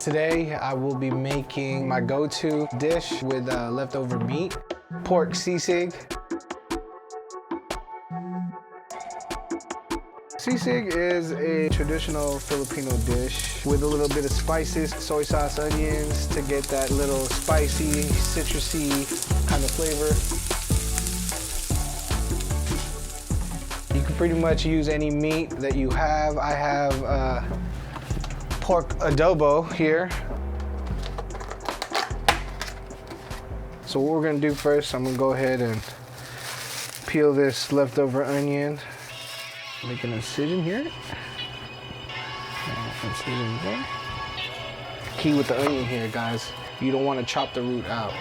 Today I will be making my go-to dish with leftover meat, pork sisig. Sisig is a traditional Filipino dish with a little bit of spices, soy sauce, onions to get that little spicy, citrusy kind of flavor. You can pretty much use any meat that you have. I have pork adobo here. So what we're gonna do first, I'm gonna go ahead and peel this leftover onion. Make an incision here. Incision there. Key with the onion here, guys, you don't want to chop the root out.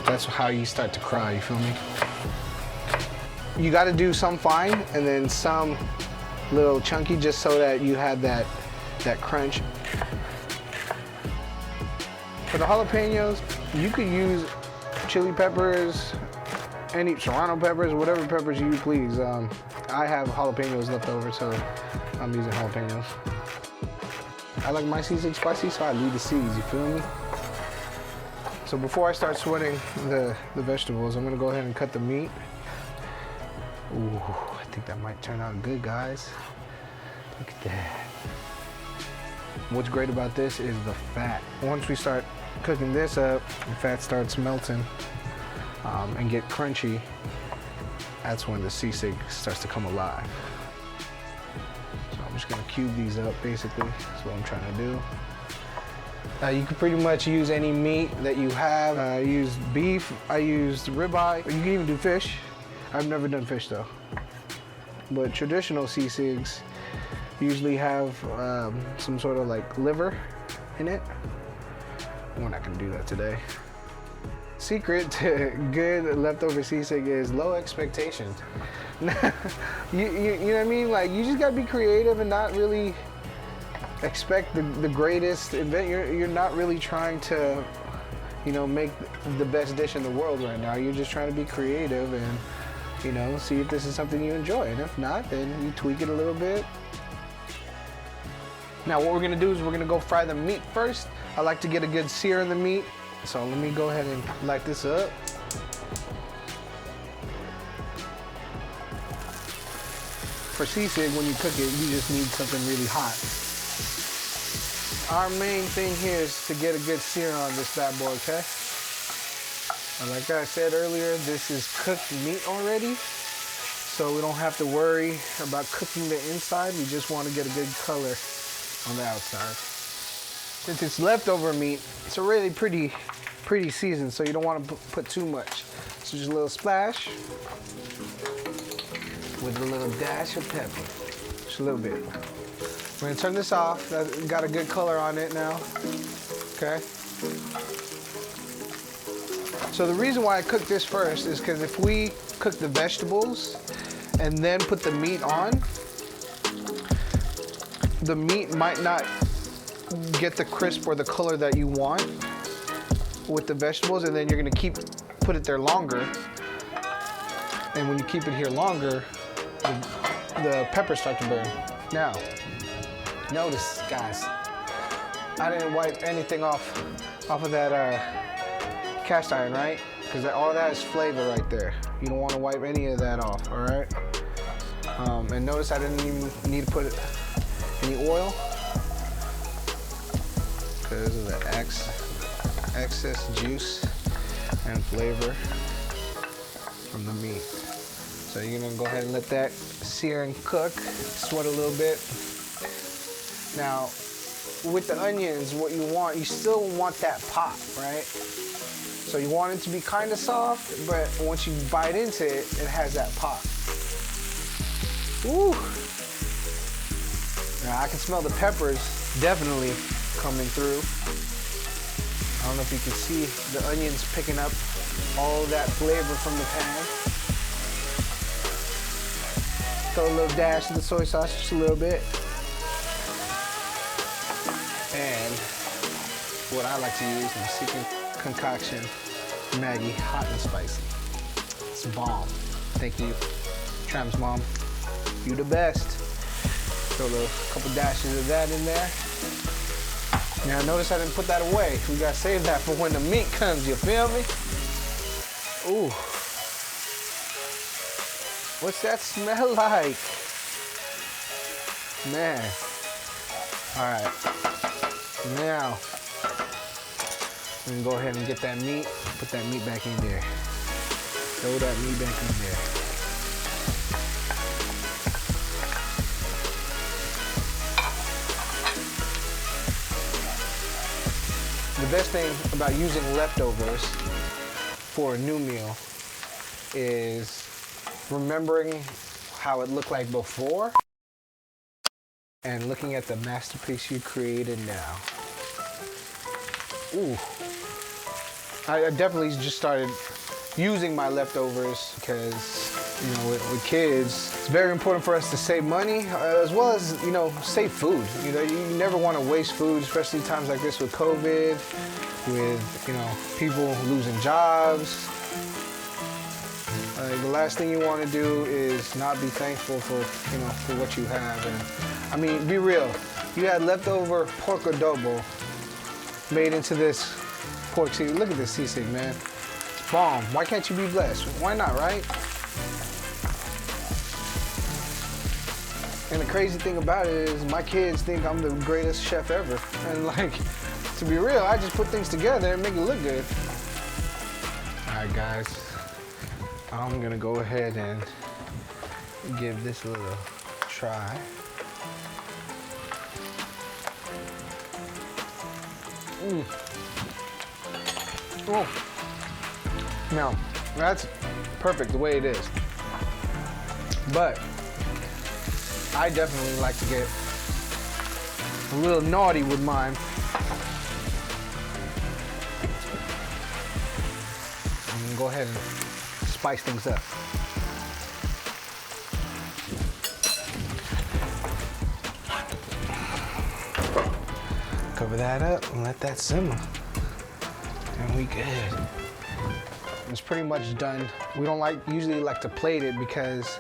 That's how you start to cry, you feel me? You got to do some fine and then some little chunky just so that you have that crunch. For the jalapenos, you could use chili peppers, any serrano peppers, whatever peppers you please. I have jalapenos left over, so I'm using jalapenos. I like my sisig spicy, so I leave the seeds, you feel me? So before I start sweating the vegetables, I'm gonna go ahead and cut the meat. Ooh, I think that might turn out good, guys. Look at that. What's great about this is the fat. Once we start cooking this up, the fat starts melting and get crunchy. That's when the sisig starts to come alive. So I'm just gonna cube these up, basically. That's what I'm trying to do. You can pretty much use any meat that you have. I used beef, I used ribeye. You can even do fish. I've never done fish though. But traditional sisigs usually have some sort of like liver in it. We're not gonna do that today. Secret to good leftover sisig is low expectations. you know what I mean? Like, you just gotta be creative and not really expect the greatest event. You're not really trying to, you know, make the best dish in the world right now. You're just trying to be creative and, you know, see if this is something you enjoy. And if not, then you tweak it a little bit. Now what we're gonna do is we're gonna go fry the meat first. I like to get a good sear in the meat. So let me go ahead and light this up. For sisig, when you cook it, you just need something really hot. Our main thing here is to get a good sear on this bad boy, okay? And like I said earlier, this is cooked meat already, so we don't have to worry about cooking the inside. We just want to get a good color on the outside. Since it's leftover meat, it's already pretty seasoned, so you don't want to put too much. So just a little splash with a little dash of pepper, just a little bit. We're gonna turn this off. That's got a good color on it now, okay? So the reason why I cook this first is because if we cook the vegetables and then put the meat on, the meat might not get the crisp or the color that you want with the vegetables, and then you're gonna put it there longer. And when you keep it here longer, the peppers start to burn. Now, notice, guys, I didn't wipe anything off of that cast iron, right? Because all that is flavor right there. You don't want to wipe any of that off, all right? And notice I didn't even need to put any oil because of the excess juice and flavor from the meat. So you're gonna go ahead and let that sear and cook, sweat a little bit. Now, with the onions, what you still want that pop, right? So you want it to be kind of soft, but once you bite into it, it has that pop. Ooh. Now I can smell the peppers definitely coming through. I don't know if you can see the onions picking up all that flavor from the pan. Throw a little dash of the soy sauce, just a little bit. And what I like to use is my secret concoction, Maggie hot and spicy. It's bomb. Thank you, Tram's mom. You the best. Throw a couple dashes of that in there. Now notice I didn't put that away. We gotta save that for when the meat comes, you feel me? Ooh. What's that smell like? Man. All right. Now, we can go ahead and get that meat, put that meat back in there. Throw that meat back in there. The best thing about using leftovers for a new meal is remembering how it looked like before and looking at the masterpiece you created now. Ooh. I definitely just started using my leftovers because, you know, with kids, it's very important for us to save money as well as, you know, save food. You know, you never want to waste food, especially times like this with COVID, with, you know, people losing jobs. The last thing you want to do is not be thankful for, you know, for what you have. And I mean, be real. You had leftover pork adobo made into this pork sisig. Look at this sisig, man. It's bomb. Why can't you be blessed? Why not, right? And the crazy thing about it is my kids think I'm the greatest chef ever. And like, to be real, I just put things together and make it look good. All right, guys. I'm gonna go ahead and give this a little try. Oh. Now, that's perfect the way it is. But I definitely like to get a little naughty with mine. I'm gonna go ahead and spice things up. Cover that up and let that simmer. And we good. It's pretty much done. We don't usually like to plate it because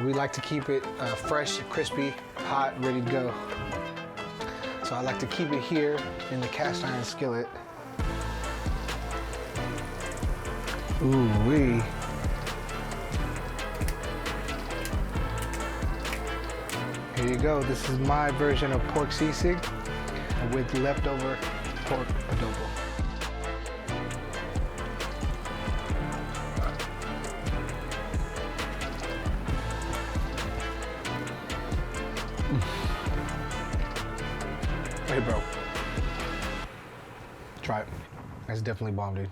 we like to keep it fresh, crispy, hot, ready to go. So I like to keep it here in the cast iron skillet. Ooh-wee. Here you go. This is my version of pork sisig with leftover pork adobo. Hey, bro. Try it. That's definitely bomb, dude.